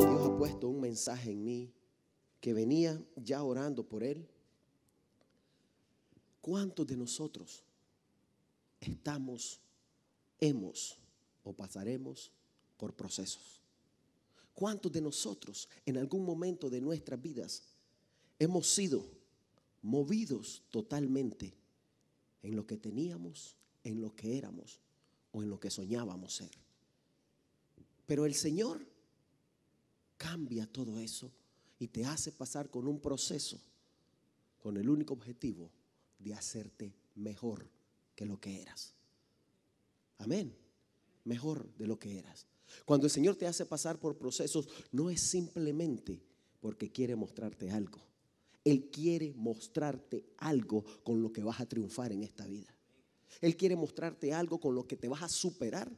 Dios ha puesto un mensaje en mí que venía ya orando por él. ¿Cuántos de nosotros hemos o pasaremos por procesos? ¿Cuántos de nosotros en algún momento de nuestras vidas hemos sido movidos totalmente en lo que teníamos, en lo que éramos o en lo que soñábamos ser? Pero el Señor cambia todo eso y te hace pasar con un proceso con el único objetivo de hacerte mejor que lo que eras. Amén. Mejor de lo que eras. Cuando el Señor te hace pasar por procesos, no es simplemente porque quiere mostrarte algo. Él quiere mostrarte algo con lo que vas a triunfar en esta vida. Él quiere mostrarte algo con lo que te vas a superar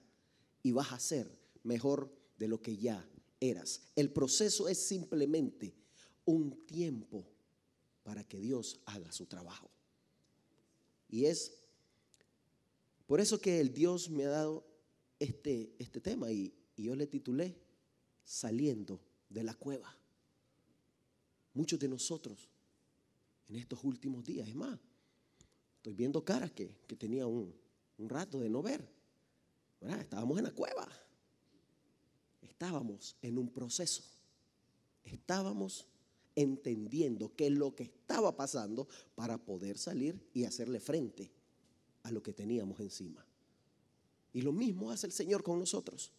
y vas a ser mejor de lo que ya eras. El proceso es simplemente un tiempo para que Dios haga su trabajo. Y es por eso que el Dios me ha dado este tema y yo le titulé Saliendo de la cueva. Muchos de nosotros en estos últimos días, es más, estoy viendo caras que tenía un rato de no ver, ¿verdad? Estábamos en la cueva, estábamos en un proceso, estábamos entendiendo qué es lo que estaba pasando para poder salir y hacerle frente a lo que teníamos encima. Y lo mismo hace el Señor con nosotros.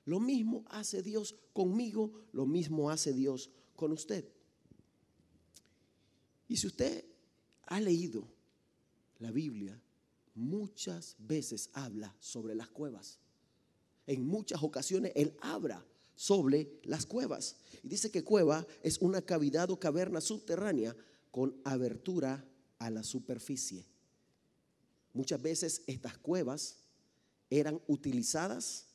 Lo mismo hace Dios conmigo, lo mismo hace Dios con usted. Y si usted ha leído la Biblia, muchas veces habla sobre las cuevas. En muchas ocasiones Él habla sobre las cuevas. Y dice que cueva es una cavidad o caverna subterránea con abertura a la superficie. Muchas veces estas cuevas eran utilizadas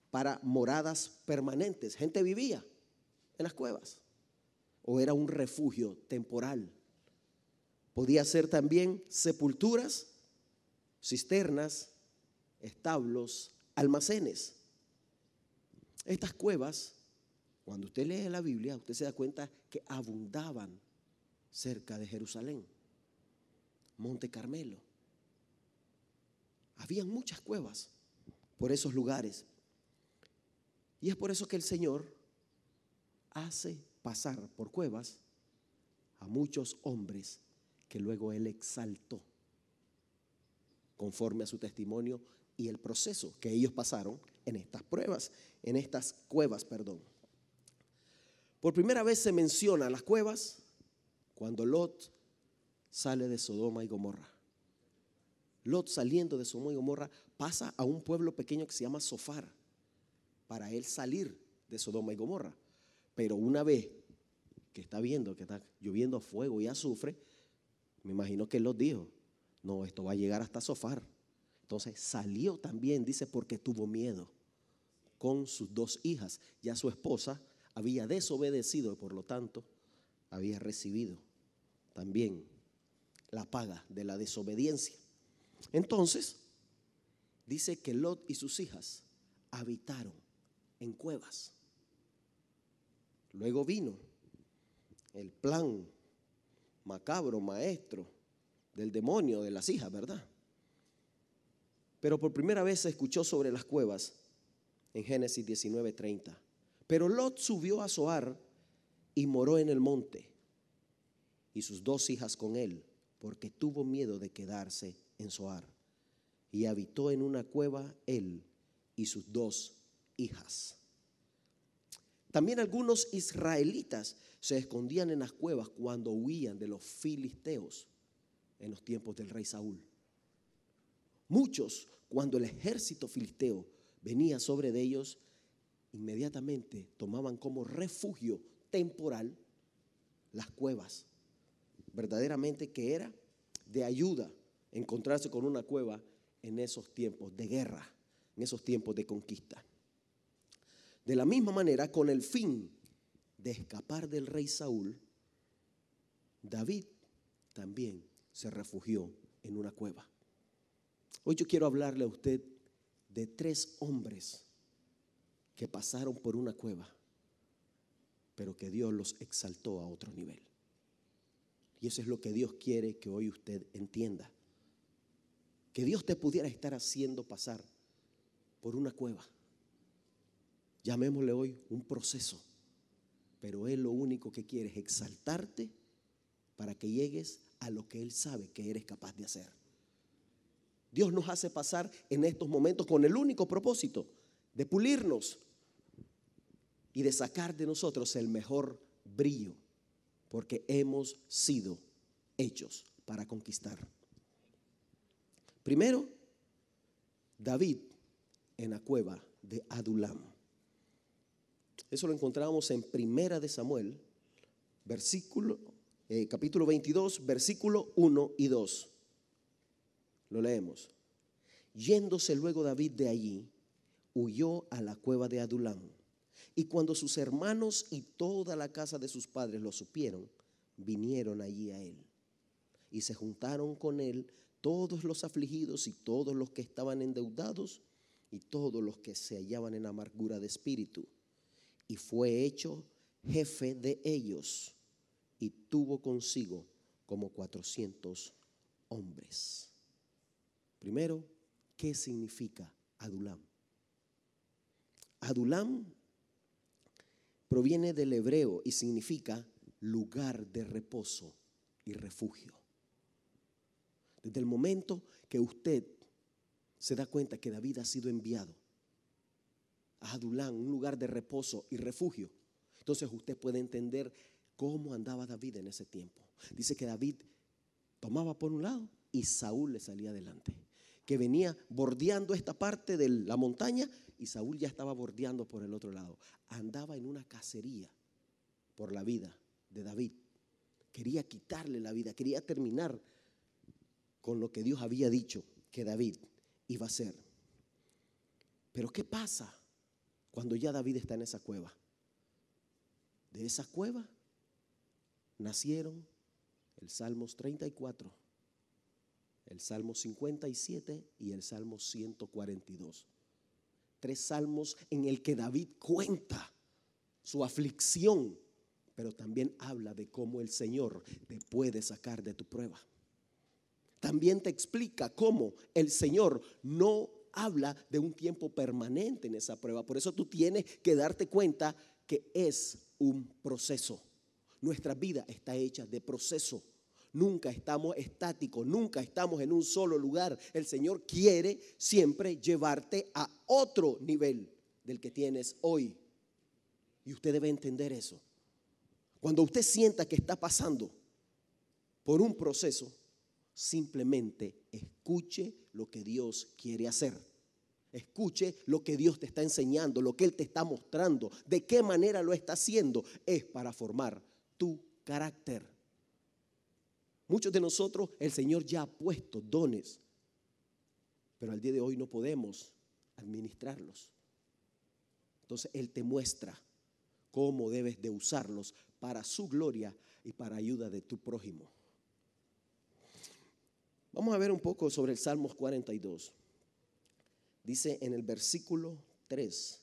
para moradas permanentes. Gente vivía en las cuevas. O era un refugio temporal. Podía ser también sepulturas, cisternas, establos, almacenes. Estas cuevas, cuando usted lee la Biblia, usted se da cuenta que abundaban cerca de Jerusalén, Monte Carmelo. Habían muchas cuevas por esos lugares. Y es por eso que el Señor hace pasar por cuevas a muchos hombres que luego Él exaltó conforme a su testimonio y el proceso que ellos pasaron en estas pruebas, en estas cuevas, perdón. Por primera vez se menciona las cuevas cuando Lot sale de Sodoma y Gomorra. Lot, saliendo de Sodoma y Gomorra, pasa a un pueblo pequeño que se llama Zofar para él salir de Sodoma y Gomorra. Pero una vez que está viendo que está lloviendo fuego y azufre, me imagino que Lot dijo: no, esto va a llegar hasta Zofar. Entonces salió también, dice, porque tuvo miedo, con sus dos hijas. Ya su esposa había desobedecido y por lo tanto había recibido también la paga de la desobediencia. Entonces dice que Lot y sus hijas habitaron en cuevas. Luego vino el plan macabro, maestro del demonio de las hijas, ¿verdad? Pero por primera vez se escuchó sobre las cuevas en Génesis 19:30. Pero Lot subió a Zoar y moró en el monte, y sus dos hijas con él, porque tuvo miedo de quedarse en Zoar. Y habitó en una cueva él y sus dos hijas. También algunos israelitas se escondían en las cuevas cuando huían de los filisteos en los tiempos del rey Saúl. Muchos, cuando el ejército filisteo venía sobre de ellos, inmediatamente tomaban como refugio temporal las cuevas. Verdaderamente que era de ayuda encontrarse con una cueva en esos tiempos de guerra, en esos tiempos de conquista. De la misma manera, con el fin de escapar del rey Saúl, David también se refugió en una cueva. Hoy yo quiero hablarle a usted de 3 hombres que pasaron por una cueva, pero que Dios los exaltó a otro nivel. Y eso es lo que Dios quiere que hoy usted entienda. Que Dios te pudiera estar haciendo pasar por una cueva. Llamémosle hoy un proceso. Pero Él lo único que quiere es exaltarte para que llegues a lo que Él sabe que eres capaz de hacer. Dios nos hace pasar en estos momentos con el único propósito de pulirnos y de sacar de nosotros el mejor brillo, porque hemos sido hechos para conquistar. Primero, David en la cueva de Adulam. Eso lo encontramos en Primera de Samuel, capítulo 22, versículo 1 y 2. Lo leemos. Yéndose luego David de allí, huyó a la cueva de Adulam. Y cuando sus hermanos y toda la casa de sus padres lo supieron, vinieron allí a él. Y se juntaron con él todos los afligidos y todos los que estaban endeudados y todos los que se hallaban en amargura de espíritu. Y fue hecho jefe de ellos y tuvo consigo como 400 hombres. Primero, ¿qué significa Adulam? Adulam proviene del hebreo y significa lugar de reposo y refugio. Desde el momento que usted se da cuenta que David ha sido enviado a Adulam, un lugar de reposo y refugio, entonces usted puede entender cómo andaba David en ese tiempo. Dice que David tomaba por un lado y Saúl le salía adelante, que venía bordeando esta parte de la montaña y Saúl ya estaba bordeando por el otro lado. Andaba en una cacería por la vida de David. Quería quitarle la vida, quería terminar con lo que Dios había dicho que David iba a hacer. Pero ¿qué pasa cuando ya David está en esa cueva? De esa cueva nacieron el Salmos 34, el Salmo 57 y el Salmo 142. 3 salmos en el que David cuenta su aflicción, pero también habla de cómo el Señor te puede sacar de tu prueba. También te explica cómo el Señor no habla de un tiempo permanente en esa prueba. Por eso tú tienes que darte cuenta que es un proceso. Nuestra vida está hecha de proceso. Nunca estamos estáticos, nunca estamos en un solo lugar. El Señor quiere siempre llevarte a otro nivel del que tienes hoy. Y usted debe entender eso. Cuando usted sienta que está pasando por un proceso, simplemente escuche lo que Dios quiere hacer. Escuche lo que Dios te está enseñando, lo que Él te está mostrando, de qué manera lo está haciendo. Es para formar tu carácter. Muchos de nosotros el Señor ya ha puesto dones, pero al día de hoy no podemos administrarlos. Entonces Él te muestra cómo debes de usarlos para su gloria y para ayuda de tu prójimo. Vamos a ver un poco sobre el Salmos 42. Dice en el versículo 3.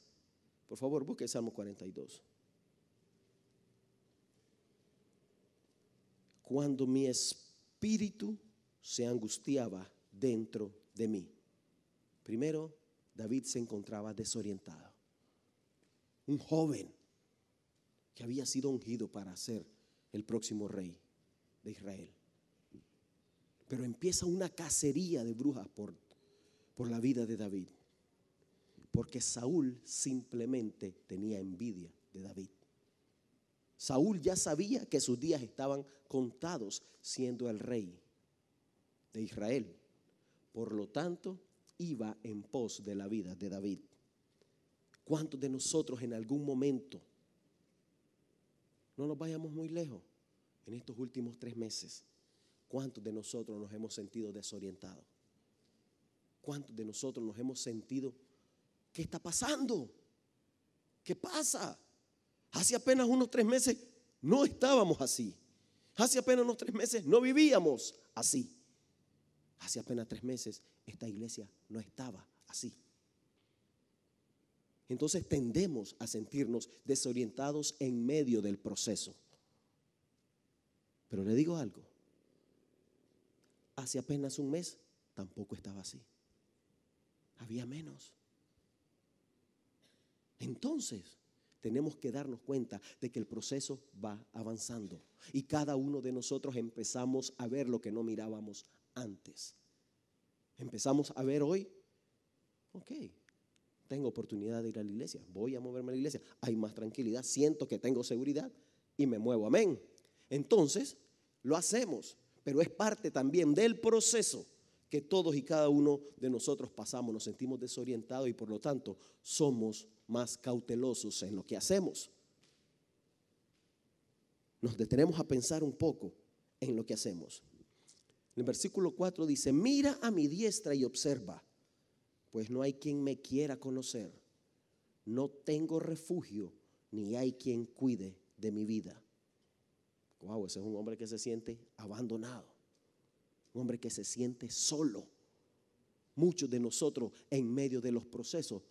Por favor, busque el Salmo 42. Cuando mi espíritu se angustiaba dentro de mí. Primero, David se encontraba desorientado. Un joven que había sido ungido para ser el próximo rey de Israel. Pero empieza una cacería de brujas por la vida de David. Porque Saúl simplemente tenía envidia de David. Saúl ya sabía que sus días estaban contados siendo el rey de Israel. Por lo tanto, iba en pos de la vida de David. ¿Cuántos de nosotros en algún momento, no nos vayamos muy lejos, en estos últimos 3 meses, cuántos de nosotros nos hemos sentido desorientados? ¿Cuántos de nosotros nos hemos sentido, ¿qué está pasando? ¿Qué pasa? Hace apenas unos 3 meses no estábamos así. Hace apenas unos 3 meses no vivíamos así. Hace apenas 3 meses esta iglesia no estaba así. Entonces tendemos a sentirnos desorientados en medio del proceso. Pero le digo algo, hace apenas un mes tampoco estaba así. Había menos. Entonces, tenemos que darnos cuenta de que el proceso va avanzando y cada uno de nosotros empezamos a ver lo que no mirábamos antes. Empezamos a ver hoy, ok, tengo oportunidad de ir a la iglesia, voy a moverme a la iglesia, hay más tranquilidad, siento que tengo seguridad y me muevo, amén. Entonces, lo hacemos, pero es parte también del proceso que todos y cada uno de nosotros pasamos, nos sentimos desorientados y por lo tanto somos más cautelosos en lo que hacemos. Nos detenemos a pensar un poco en lo que hacemos. En el versículo 4 dice, mira a mi diestra y observa, pues no hay quien me quiera conocer. No tengo refugio, ni hay quien cuide de mi vida. Wow, ese es un hombre que se siente abandonado. Un hombre que se siente solo. Muchos de nosotros en medio de los procesos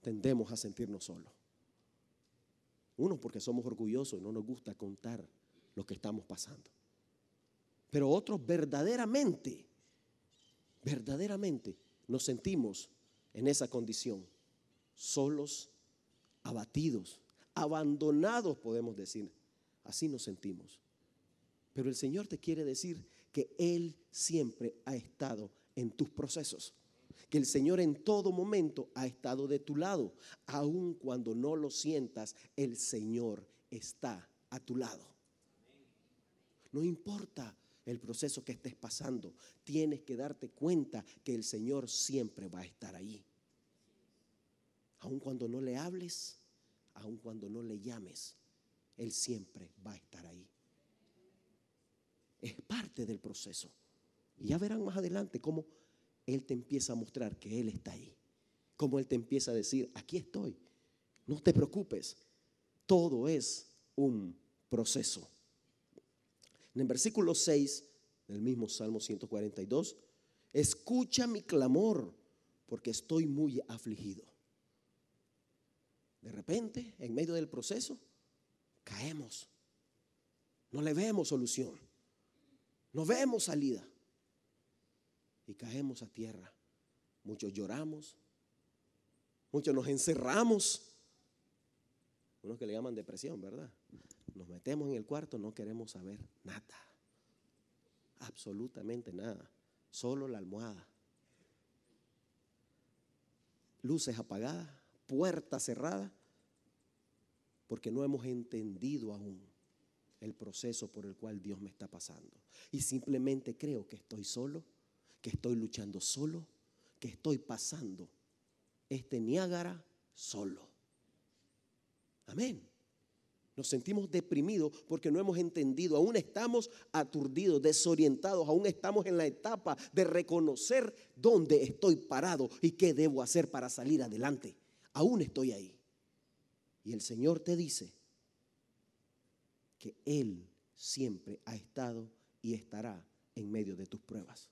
tendemos a sentirnos solos. Uno, porque somos orgullosos y no nos gusta contar lo que estamos pasando. Pero otros verdaderamente nos sentimos en esa condición, solos, abatidos, abandonados, podemos decir. Así nos sentimos. Pero el Señor te quiere decir que Él siempre ha estado en tus procesos. Que el Señor en todo momento ha estado de tu lado. Aun cuando no lo sientas, el Señor está a tu lado. No importa el proceso que estés pasando, tienes que darte cuenta que el Señor siempre va a estar ahí. Aun cuando no le hables, aun cuando no le llames, Él siempre va a estar ahí. Es parte del proceso. Y ya verán más adelante cómo Él te empieza a mostrar que Él está ahí. Cómo Él te empieza a decir, aquí estoy, no te preocupes. Todo es un proceso. En el versículo 6 del mismo Salmo 142, escucha mi clamor porque estoy muy afligido. De repente, en medio del proceso, caemos. No le vemos solución. No vemos salida. Y caemos a tierra. Muchos lloramos. Muchos nos encerramos. Unos que le llaman depresión, ¿verdad? Nos metemos en el cuarto, no queremos saber nada. Absolutamente nada. Solo la almohada. Luces apagadas, puerta cerrada. Porque no hemos entendido aún el proceso por el cual Dios me está pasando. Y simplemente creo que estoy solo, que estoy luchando solo, que estoy pasando este Niágara solo. Amén. Nos sentimos deprimidos porque no hemos entendido, aún estamos aturdidos, desorientados, aún estamos en la etapa de reconocer dónde estoy parado y qué debo hacer para salir adelante. Aún estoy ahí. Y el Señor te dice que Él siempre ha estado y estará en medio de tus pruebas.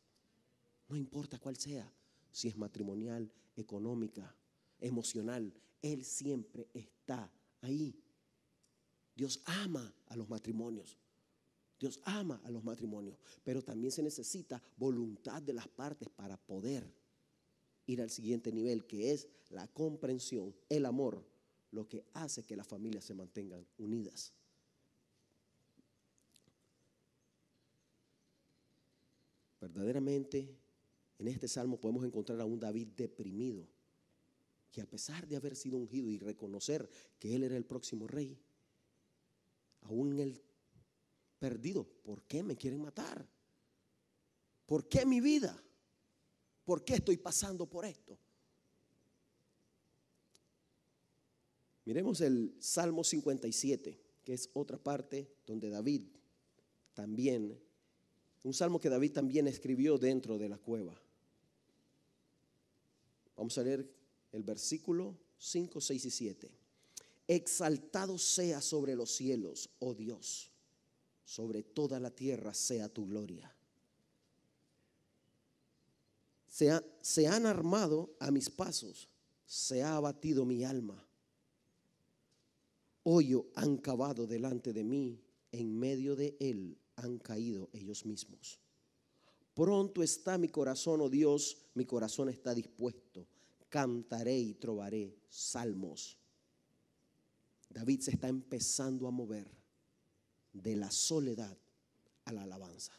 No importa cuál sea, si es matrimonial, económica, emocional, Él siempre está ahí. Dios ama a los matrimonios. Dios ama a los matrimonios, pero también se necesita voluntad de las partes para poder ir al siguiente nivel, que es la comprensión, el amor, lo que hace que las familias se mantengan unidas. Verdaderamente, en este salmo podemos encontrar a un David deprimido, que a pesar de haber sido ungido y reconocer que él era el próximo rey, aún él perdido. ¿Por qué me quieren matar? ¿Por qué mi vida? ¿Por qué estoy pasando por esto? Miremos el Salmo 57, que es otra parte donde David también, un salmo que David también escribió dentro de la cueva. Vamos a leer el versículo 5, 6 y 7. Exaltado sea sobre los cielos, oh Dios, sobre toda la tierra sea tu gloria. Se han armado a mis pasos, se ha abatido mi alma. Hoyo han cavado delante de mí, en medio de él han caído ellos mismos. Pronto está mi corazón, oh Dios, mi corazón está dispuesto. Cantaré y trovaré salmos. David se está empezando a mover de la soledad a la alabanza.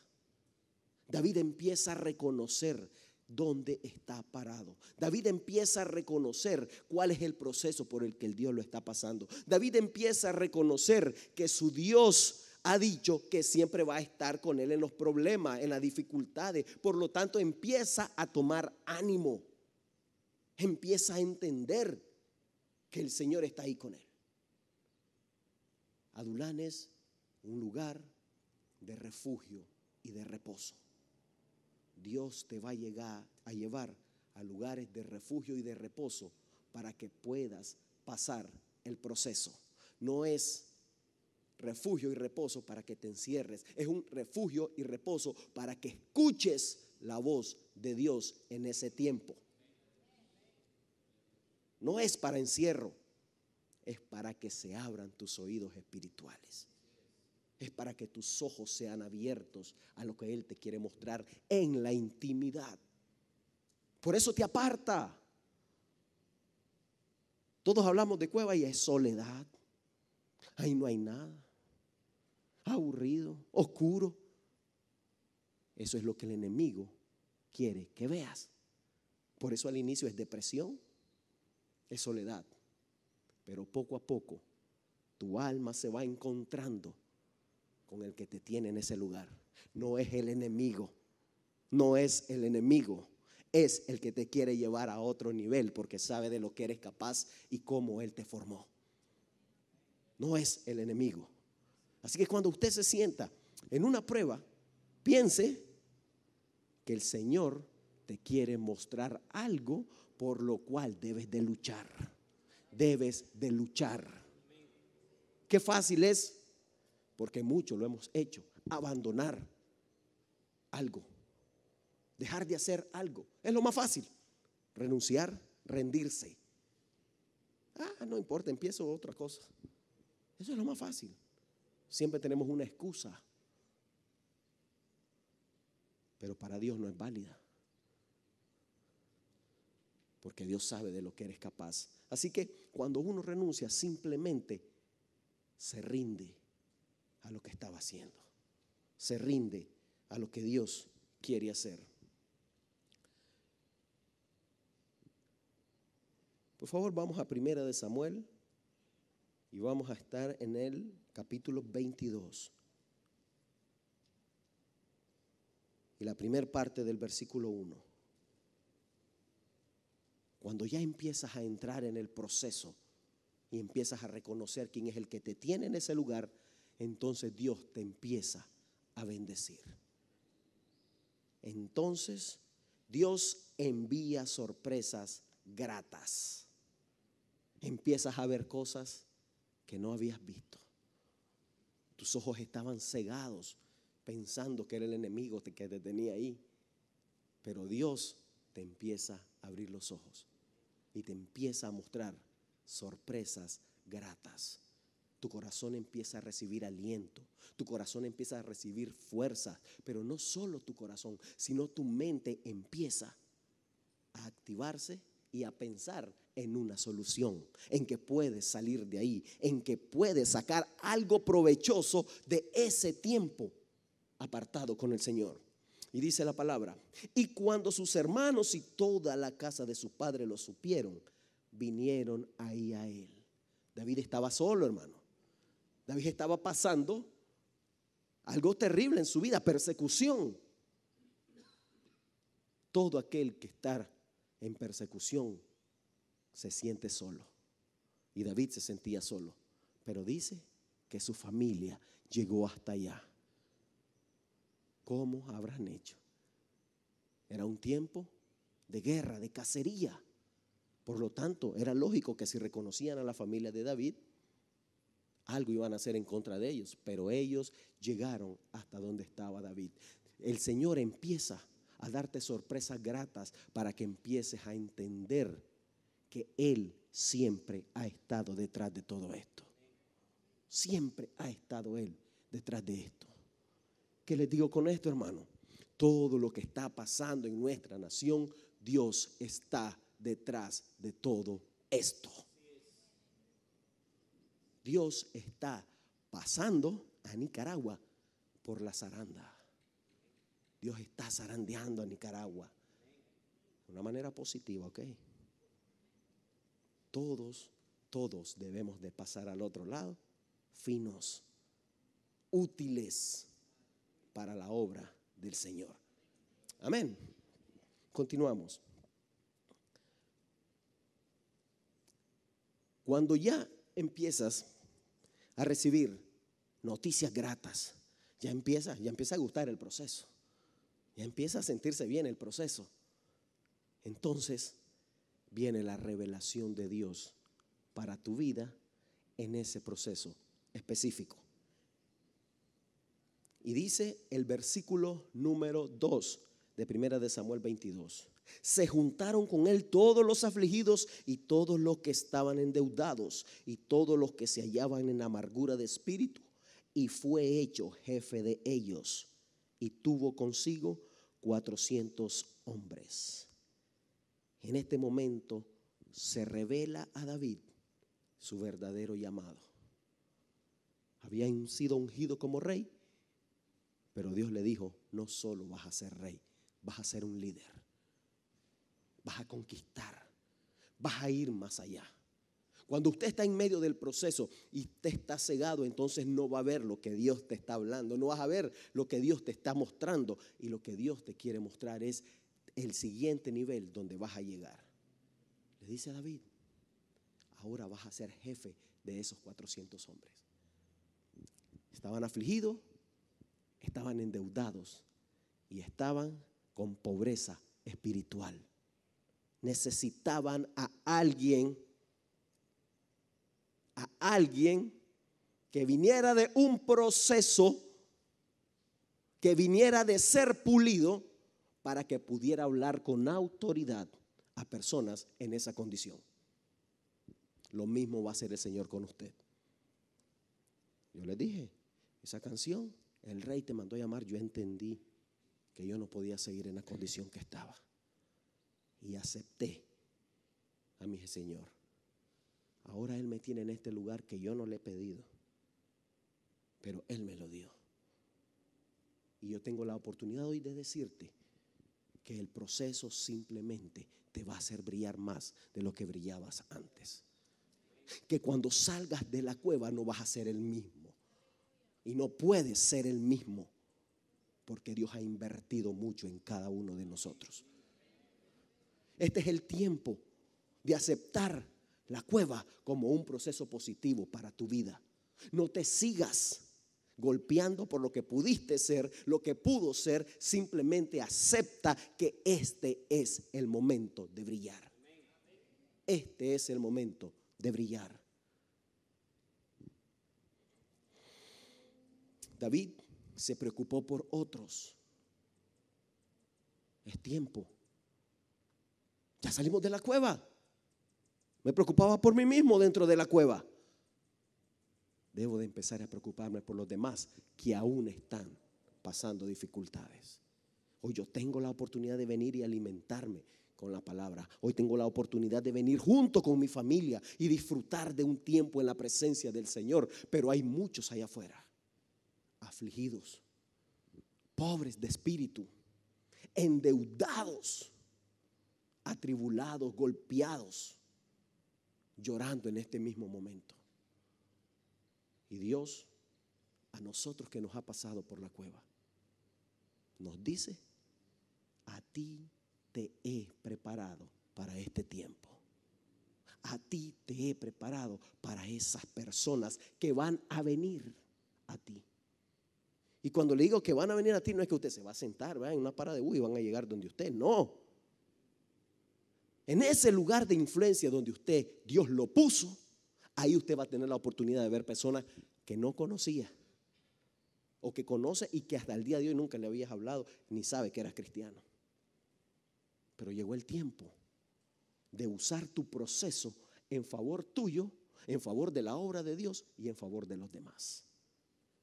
David empieza a reconocer dónde está parado. David empieza a reconocer cuál es el proceso por el que el Dios lo está pasando. David empieza a reconocer que su Dios ha dicho que siempre va a estar con él en los problemas, en las dificultades. Por lo tanto, empieza a tomar ánimo. Empieza a entender que el Señor está ahí con él. Adulán es un lugar de refugio y de reposo. Dios te va a llevar a lugares de refugio y de reposo para que puedas pasar el proceso. No es refugio y reposo para que te encierres, es un refugio y reposo para que escuches la voz de Dios en ese tiempo. No es para encierro, es para que se abran tus oídos espirituales. Es para que tus ojos sean abiertos a lo que Él te quiere mostrar en la intimidad. Por eso te aparta. Todos hablamos de cueva y es soledad. Ahí no hay nada. Aburrido, oscuro. Eso es lo que el enemigo quiere que veas. Por eso al inicio es depresión, es soledad. Pero poco a poco tu alma se va encontrando con el que te tiene en ese lugar. No es el enemigo, no es el enemigo, es el que te quiere llevar a otro nivel porque sabe de lo que eres capaz y cómo Él te formó. No es el enemigo. Así que cuando usted se sienta en una prueba, piense que el Señor te quiere mostrar algo por lo cual debes de luchar. Debes de luchar. Qué fácil es, porque mucho lo hemos hecho, abandonar algo, dejar de hacer algo. Es lo más fácil. Renunciar, rendirse. No importa, empiezo otra cosa. Eso es lo más fácil. Siempre tenemos una excusa, pero para Dios no es válida, porque Dios sabe de lo que eres capaz. Así que cuando uno renuncia, simplemente se rinde a lo que estaba haciendo, se rinde a lo que Dios quiere hacer. Por favor, vamos a 1 de Samuel y vamos a estar en el capítulo 22 y la primera parte del versículo 1. Cuando ya empiezas a entrar en el proceso y empiezas a reconocer quién es el que te tiene en ese lugar, entonces Dios te empieza a bendecir. Entonces Dios envía sorpresas gratas. Empiezas a ver cosas que no habías visto. Tus ojos estaban cegados pensando que era el enemigo que te tenía ahí. Pero Dios te empieza a abrir los ojos y te empieza a mostrar sorpresas gratas. Tu corazón empieza a recibir aliento, tu corazón empieza a recibir fuerza, pero no solo tu corazón, sino tu mente empieza a activarse y a pensar en una solución, en que puedes salir de ahí, en que puedes sacar algo provechoso de ese tiempo apartado con el Señor. Y dice la palabra: y cuando sus hermanos y toda la casa de su padre lo supieron, vinieron ahí a él. David estaba solo, hermano. David estaba pasando algo terrible en su vida, persecución. Todo aquel que está en persecución se siente solo. Y David se sentía solo. Pero dice que su familia llegó hasta allá. ¿Cómo habrán hecho? Era un tiempo de guerra, de cacería. Por lo tanto, era lógico que si reconocían a la familia de David, algo iban a hacer en contra de ellos. Pero ellos llegaron hasta donde estaba David. El Señor empieza a darte sorpresas gratas para que empieces a entender que Él siempre ha estado detrás de todo esto. Siempre ha estado Él detrás de esto. ¿Qué les digo con esto, hermano? Todo lo que está pasando en nuestra nación, Dios está detrás de todo esto. Dios está pasando a Nicaragua por la zaranda. Dios está zarandeando a Nicaragua de una manera positiva, ¿ok? Todos debemos de pasar al otro lado, finos, útiles para la obra del Señor. Amén. Continuamos. Cuando ya empiezas a recibir noticias gratas, ya empieza a gustar el proceso, ya empieza a sentirse bien el proceso. Entonces viene la revelación de Dios para tu vida en ese proceso específico. Y dice el versículo número 2 de 1 de Samuel 22. Se juntaron con él todos los afligidos y todos los que estaban endeudados y todos los que se hallaban en amargura de espíritu, y fue hecho jefe de ellos y tuvo consigo 400 hombres. En este momento se revela a David su verdadero llamado. Había sido ungido como rey, pero Dios le dijo: no solo vas a ser rey, vas a ser un líder, vas a conquistar, vas a ir más allá. Cuando usted está en medio del proceso y usted está cegado, entonces no va a ver lo que Dios te está hablando, no vas a ver lo que Dios te está mostrando, y lo que Dios te quiere mostrar es el siguiente nivel donde vas a llegar. Le dice a David: ahora vas a ser jefe de esos 400 hombres. Estaban afligidos, estaban endeudados y estaban con pobreza espiritual. Necesitaban a alguien que viniera de un proceso, que viniera de ser pulido, para que pudiera hablar con autoridad a personas en esa condición. Lo mismo va a hacer el Señor con usted. Yo les dije, esa canción, el rey te mandó a llamar, yo entendí que yo no podía seguir en la condición que estaba. Y acepté a mi Señor. Ahora Él me tiene en este lugar que yo no le he pedido, pero Él me lo dio. Y yo tengo la oportunidad hoy de decirte que el proceso simplemente te va a hacer brillar más de lo que brillabas antes. Que cuando salgas de la cueva no vas a ser el mismo. Y no puedes ser el mismo, porque Dios ha invertido mucho en cada uno de nosotros. Este es el tiempo de aceptar la cueva como un proceso positivo para tu vida. No te sigas golpeando por lo que pudiste ser, lo que pudo ser. Simplemente acepta que este es el momento de brillar. Este es el momento de brillar. David se preocupó por otros. Es tiempo. Ya salimos de la cueva. Me preocupaba por mí mismo dentro de la cueva. Debo de empezar a preocuparme por los demás que aún están pasando dificultades. Hoy yo tengo la oportunidad de venir y alimentarme con la palabra. Hoy tengo la oportunidad de venir junto con mi familia y disfrutar de un tiempo en la presencia del Señor. Pero hay muchos allá afuera, afligidos, pobres de espíritu, endeudados, atribulados, golpeados, llorando en este mismo momento. Y Dios, a nosotros que nos ha pasado por la cueva, nos dice: a ti te he preparado para este tiempo. A ti te he preparado para esas personas que van a venir a ti. Y cuando le digo que van a venir a ti, no es que usted se va a sentar, ¿verdad?, en una parada de bus y van a llegar donde usted. No. En ese lugar de influencia donde usted, Dios lo puso, ahí usted va a tener la oportunidad de ver personas que no conocía, o que conoce y que hasta el día de hoy nunca le habías hablado, ni sabe que eras cristiano. Pero llegó el tiempo de usar tu proceso en favor tuyo, en favor de la obra de Dios y en favor de los demás.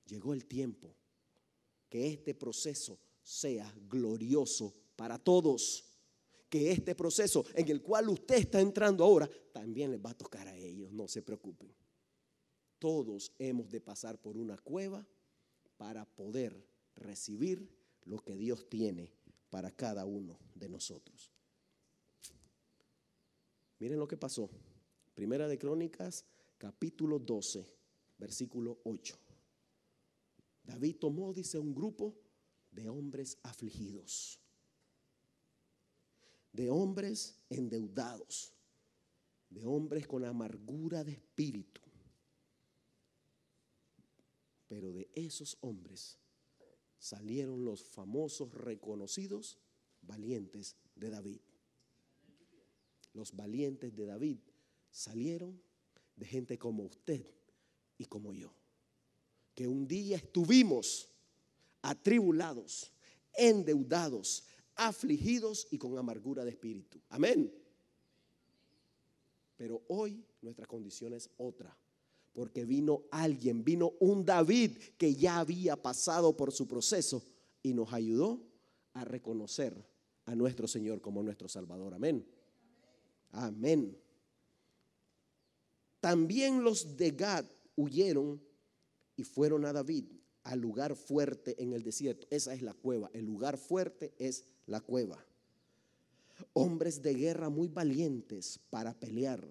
Llegó el tiempo que este proceso sea glorioso para todos. Que este proceso en el cual usted está entrando ahora también les va a tocar a ellos, no se preocupen. Todos hemos de pasar por una cueva para poder recibir lo que Dios tiene para cada uno de nosotros. Miren lo que pasó. Primera de Crónicas, capítulo 12, versículo 8. David tomó, dice, un grupo de hombres afligidos, de hombres endeudados, de hombres con amargura de espíritu. Pero de esos hombres salieron los famosos, reconocidos valientes de David. Los valientes de David salieron de gente como usted y como yo, que un día estuvimos atribulados, endeudados, afligidos y con amargura de espíritu. Amén. Pero hoy nuestra condición es otra, porque vino alguien, vino un David que ya había pasado por su proceso y nos ayudó a reconocer a nuestro Señor como nuestro Salvador. Amén. Amén. También los de Gad huyeron y fueron a David al lugar fuerte en el desierto. Esa es la cueva. El lugar fuerte es la cueva. Hombres de guerra muy valientes para pelear,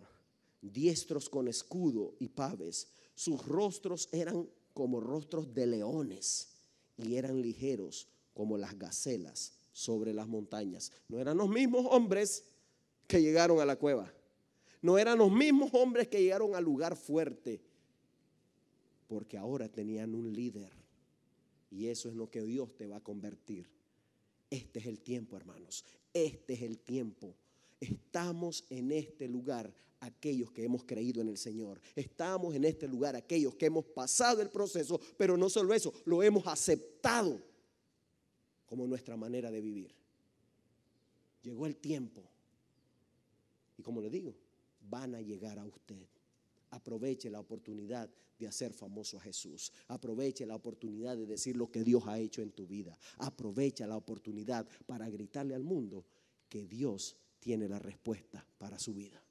diestros con escudo y paves. Sus rostros eran como rostros de leones y eran ligeros como las gacelas sobre las montañas. No eran los mismos hombres que llegaron a la cueva. No eran los mismos hombres que llegaron al lugar fuerte, porque ahora tenían un líder. Y eso es lo que Dios te va a convertir. Este es el tiempo, hermanos. Este es el tiempo. Estamos en este lugar aquellos que hemos creído en el Señor. Estamos en este lugar aquellos que hemos pasado el proceso, pero no solo eso, lo hemos aceptado como nuestra manera de vivir. Llegó el tiempo. Y como le digo, van a llegar a usted. Aproveche la oportunidad de hacer famoso a Jesús. Aproveche la oportunidad de decir lo que Dios ha hecho en tu vida. Aprovecha la oportunidad para gritarle al mundo que Dios tiene la respuesta para su vida.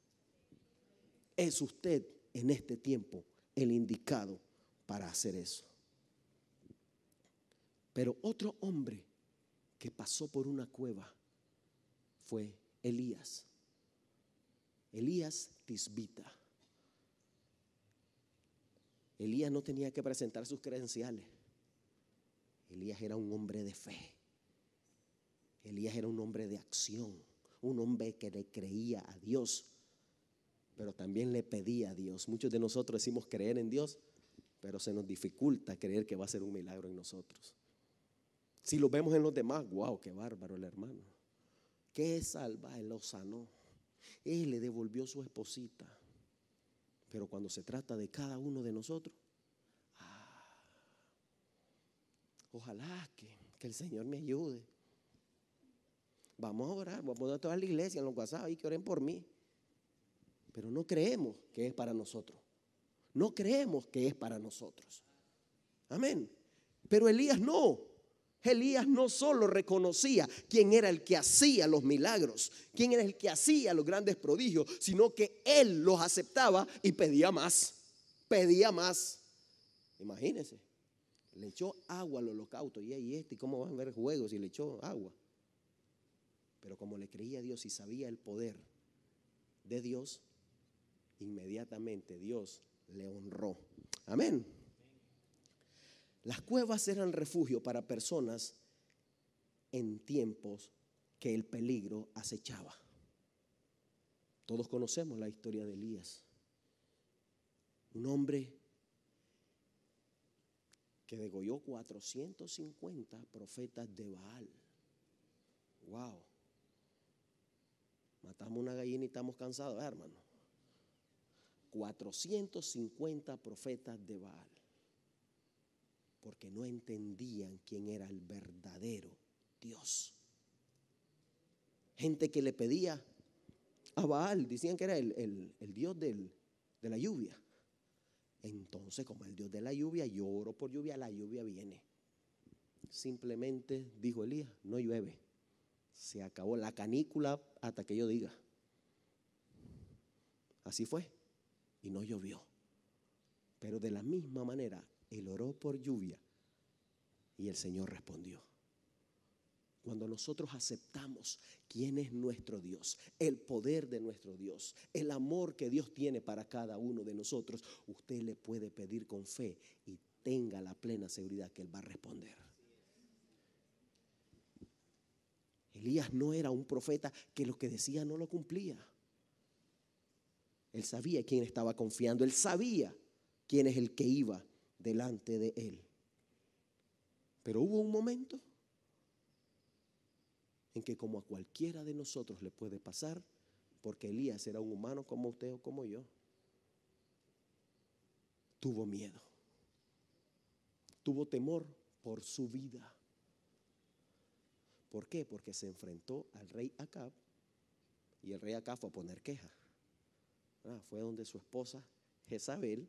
Es usted en este tiempo el indicado para hacer eso. Pero otro hombre que pasó por una cueva fue Elías. Elías Tisbita. Elías no tenía que presentar sus credenciales. Elías era un hombre de fe. Elías era un hombre de acción, un hombre que le creía a Dios, pero también le pedía a Dios. Muchos de nosotros decimos creer en Dios, pero se nos dificulta creer que va a ser un milagro en nosotros. Si lo vemos en los demás, wow, qué bárbaro el hermano. Qué salvaje, lo sanó. Él le devolvió su esposita. Pero cuando se trata de cada uno de nosotros, ojalá que el Señor me ayude. Vamos a orar, vamos a poner toda la iglesia en los WhatsApp y que oren por mí. Pero no creemos que es para nosotros. No creemos que es para nosotros. Amén. Pero Elías no. Elías no solo reconocía quién era el que hacía los milagros, quién era el que hacía los grandes prodigios, sino que él los aceptaba y pedía más. Pedía más. Imagínense, le echó agua al holocausto. ¿Y cómo van a ver juegos si le echó agua? Pero como le creía a Dios y sabía el poder de Dios, inmediatamente Dios le honró. Amén. Las cuevas eran refugio para personas en tiempos que el peligro acechaba. Todos conocemos la historia de Elías, un hombre que degolló 450 profetas de Baal. Wow. Matamos una gallina y estamos cansados, hermano. 450 profetas de Baal. Porque no entendían quién era el verdadero Dios. Gente que le pedía a Baal, decían que era el dios de la lluvia. Entonces, como el Dios de la lluvia, yo oro por lluvia, la lluvia viene. Simplemente dijo Elías, no llueve. Se acabó la canícula hasta que yo diga. Así fue. Y no llovió. Pero de la misma manera, él oró por lluvia y el Señor respondió. Cuando nosotros aceptamos quién es nuestro Dios, el poder de nuestro Dios, el amor que Dios tiene para cada uno de nosotros, usted le puede pedir con fe y tenga la plena seguridad que Él va a responder. Elías no era un profeta que lo que decía no lo cumplía. Él sabía quién estaba confiando, él sabía quién es el que iba delante de él. Pero hubo un momento en que, como a cualquiera de nosotros le puede pasar, porque Elías era un humano como usted o como yo, tuvo miedo, tuvo temor por su vida. ¿Por qué? Porque se enfrentó al rey Acab y el rey Acab fue a poner queja. Fue donde su esposa Jezabel,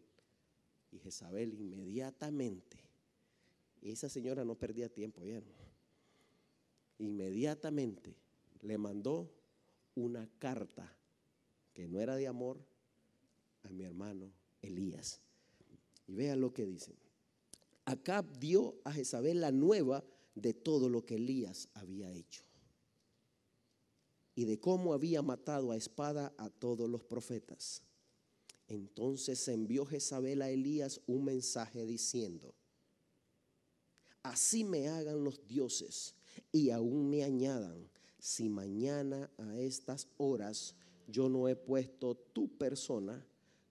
y Jezabel inmediatamente, esa señora no perdía tiempo, ¿vieron? Inmediatamente le mandó una carta que no era de amor a mi hermano Elías. Y vean lo que dice. Acab dio a Jezabel la nueva de todo lo que Elías había hecho y de cómo había matado a espada a todos los profetas. Entonces envió Jezabel a Elías un mensaje diciendo: así me hagan los dioses y aún me añadan, si mañana a estas horas yo no he puesto tu persona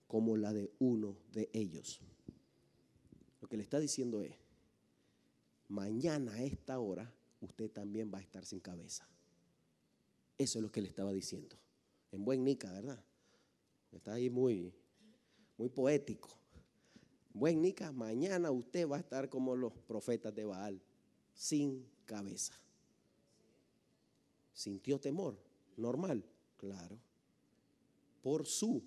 como la de uno de ellos. Lo que le está diciendo es: mañana a esta hora usted también va a estar sin cabeza. Eso es lo que le estaba diciendo. En buen nica, ¿verdad? Está ahí muy poético. Buen nica, mañana usted va a estar como los profetas de Baal, sin cabeza. ¿Sintió temor? Normal, claro. Por su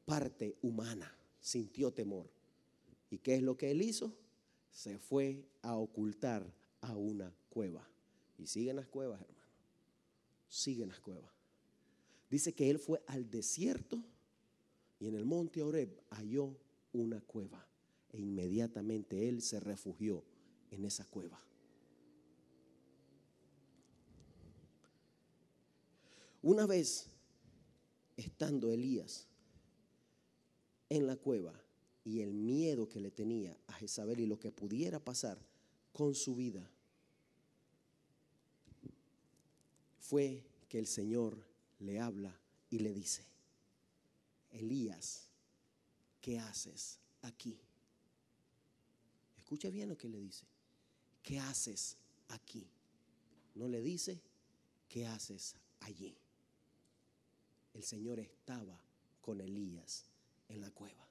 parte humana sintió temor. ¿Y qué es lo que él hizo? Se fue a ocultar a una cueva. Y siguen las cuevas, hermano. Siguen las cuevas. Dice que él fue al desierto y en el monte Horeb halló una cueva. E inmediatamente él se refugió en esa cueva. Una vez estando Elías en la cueva y el miedo que le tenía a Jezabel y lo que pudiera pasar con su vida, fue que el Señor le habla y le dice: Elías, ¿qué haces aquí? Escucha bien lo que le dice. ¿Qué haces aquí? No le dice: ¿qué haces allí? El Señor estaba con Elías en la cueva.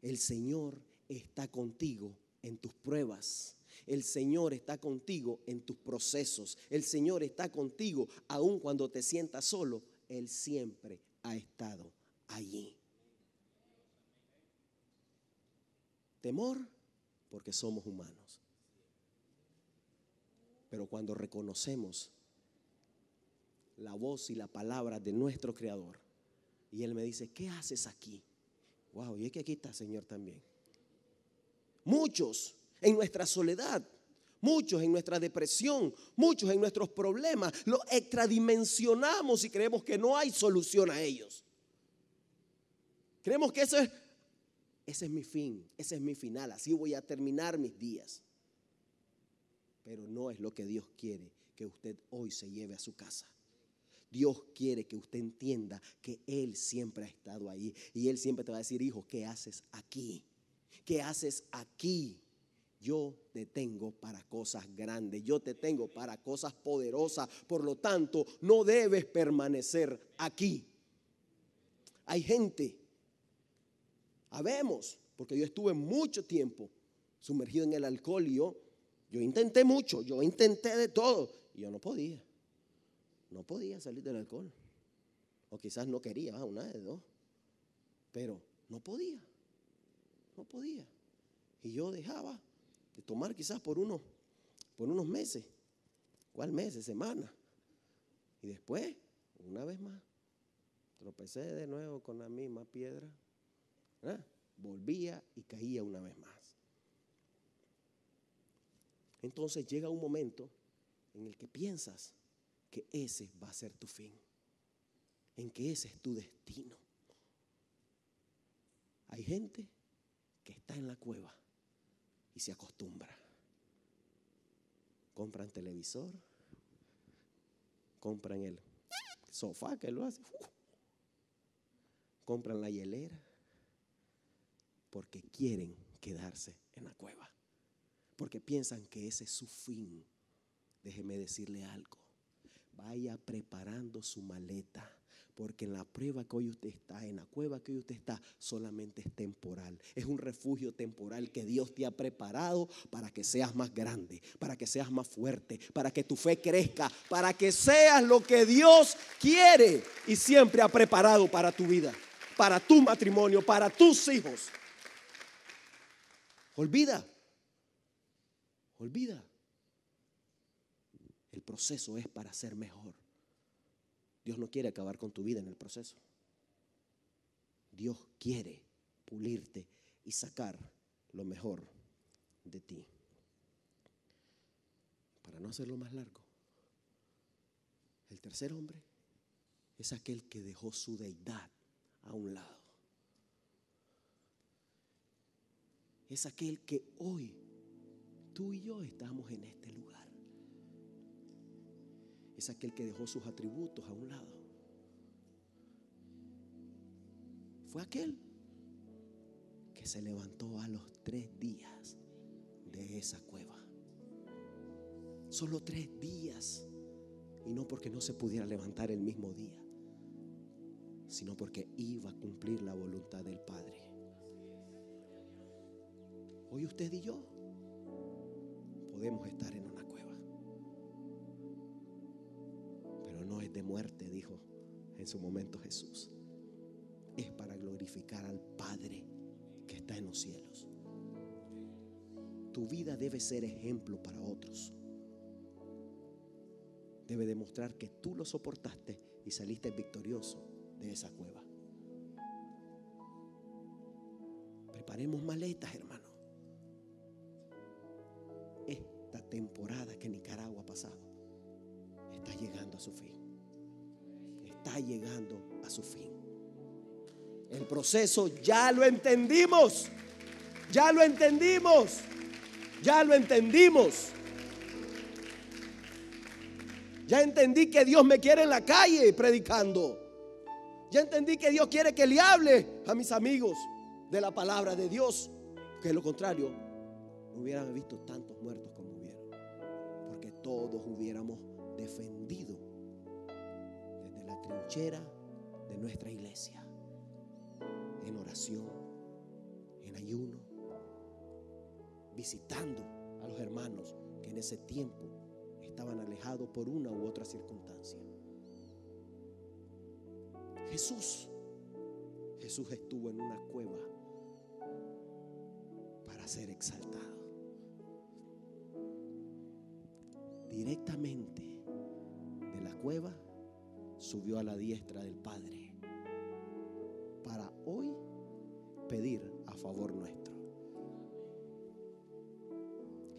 El Señor está contigo en tus pruebas. El Señor está contigo en tus procesos. El Señor está contigo aun cuando te sientas solo. Él siempre ha estado allí. Temor, porque somos humanos. Pero cuando reconocemos la voz y la palabra de nuestro Creador, y Él me dice: ¿qué haces aquí? Wow, y es que aquí está el Señor también. Muchos en nuestra soledad, muchos en nuestra depresión, muchos en nuestros problemas, los extradimensionamos y creemos que no hay solución a ellos. Creemos que ese es mi fin, ese es mi final, así voy a terminar mis días. Pero no es lo que Dios quiere que usted hoy se lleve a su casa. Dios quiere que usted entienda que Él siempre ha estado ahí. Y Él siempre te va a decir: hijo, ¿qué haces aquí? ¿Qué haces aquí? Yo te tengo para cosas grandes. Yo te tengo para cosas poderosas. Por lo tanto, no debes permanecer aquí. Hay gente, habemos, porque yo estuve mucho tiempo sumergido en el alcohol y yo intenté mucho. Yo intenté de todo y yo no podía. no podía salir del alcohol. O quizás no quería, una de dos. Pero no podía. No podía. Y yo dejaba de tomar quizás por unos meses. ¿Cuál meses? Semanas. Y después, una vez más, tropecé de nuevo con la misma piedra. Volvía y caía una vez más. Entonces llega un momento en el que piensas que ese va a ser tu fin, en que ese es tu destino. Hay gente que está en la cueva y se acostumbra. Compran televisor, compran el sofá que lo hace, compran la hielera, porque quieren quedarse en la cueva, porque piensan que ese es su fin. Déjeme decirle algo: vaya preparando su maleta, porque en la prueba que hoy usted está, en la cueva que hoy usted está, solamente es temporal. Es un refugio temporal que Dios te ha preparado para que seas más grande, para que seas más fuerte, para que tu fe crezca, para que seas lo que Dios quiere y siempre ha preparado para tu vida, para tu matrimonio, para tus hijos. Olvida. El proceso es para ser mejor. Dios no quiere acabar con tu vida en el proceso. Dios quiere pulirte y sacar lo mejor de ti. Para no hacerlo más largo, el tercer hombre es aquel que dejó su deidad a un lado. Es aquel que hoy tú y yo estamos en este lugar. Es aquel que dejó sus atributos a un lado. Fue aquel que se levantó a los 3 días de esa cueva. Solo 3 días. Y no porque no se pudiera levantar el mismo día, sino porque iba a cumplir la voluntad del Padre. Hoy usted y yo podemos estar en una cueva, pero no es de muerte, dijo en su momento Jesús. Es para glorificar al Padre que está en los cielos. Tu vida debe ser ejemplo para otros. Debe demostrar que tú lo soportaste y saliste victorioso de esa cueva. Preparemos maletas, hermano. Esta temporada que Nicaragua ha pasado está llegando a su fin. Está llegando a su fin. El proceso ya lo entendimos. Ya lo entendimos. Ya lo entendimos. Ya entendí que Dios me quiere en la calle predicando. Ya entendí que Dios quiere que le hable a mis amigos de la palabra de Dios. Que de lo contrario, no hubieran visto tantos muertos como hubieron. Porque todos hubiéramos defendido desde la trinchera de nuestra iglesia, en oración, en ayuno, visitando a los hermanos que en ese tiempo estaban alejados por una u otra circunstancia. Jesús estuvo en una cueva para ser exaltado. Directamente de la cueva subió a la diestra del Padre para hoy pedir a favor nuestro.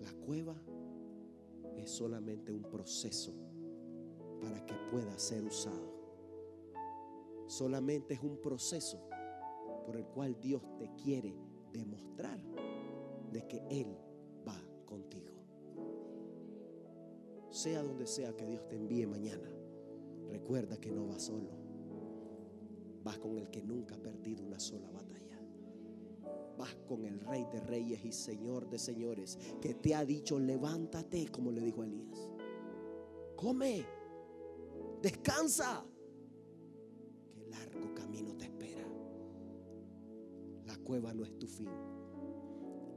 La cueva es solamente un proceso para que pueda ser usado. Solamente es un proceso por el cual Dios te quiere demostrar de que Él va contigo. Sea donde sea que Dios te envíe mañana, recuerda que no vas solo. Vas con el que nunca ha perdido una sola batalla. Vas con el Rey de Reyes y Señor de Señores, que te ha dicho: levántate, como le dijo a Elías. Come, descansa, que largo camino te espera. La cueva no es tu fin,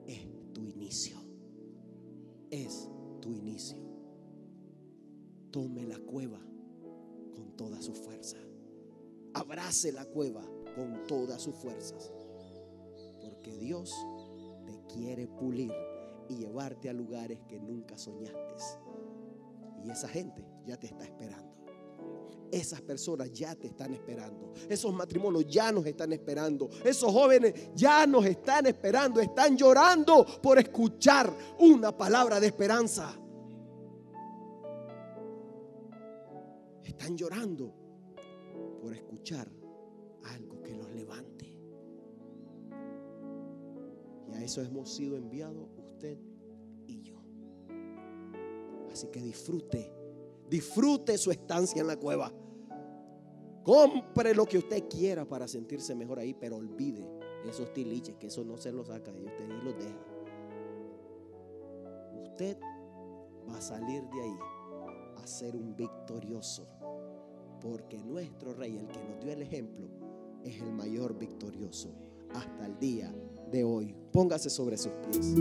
es tu inicio. Es tu inicio. Tome la cueva con toda su fuerza. Abrace la cueva con todas sus fuerzas. Porque Dios te quiere pulir y llevarte a lugares que nunca soñaste. Y esa gente ya te está esperando. Esas personas ya te están esperando. Esos matrimonios ya nos están esperando. Esos jóvenes ya nos están esperando. Están llorando por escuchar una palabra de esperanza. Están llorando por escuchar algo que los levante. Y a eso hemos sido enviados usted y yo. Así que disfrute su estancia en la cueva. Compre lo que usted quiera para sentirse mejor ahí, pero olvide esos tiliches, que eso no se lo saca y usted ahí los deja. Usted va a salir de ahí a ser un victorioso, porque nuestro Rey, el que nos dio el ejemplo, es el mayor victorioso hasta el día de hoy. Póngase sobre sus pies.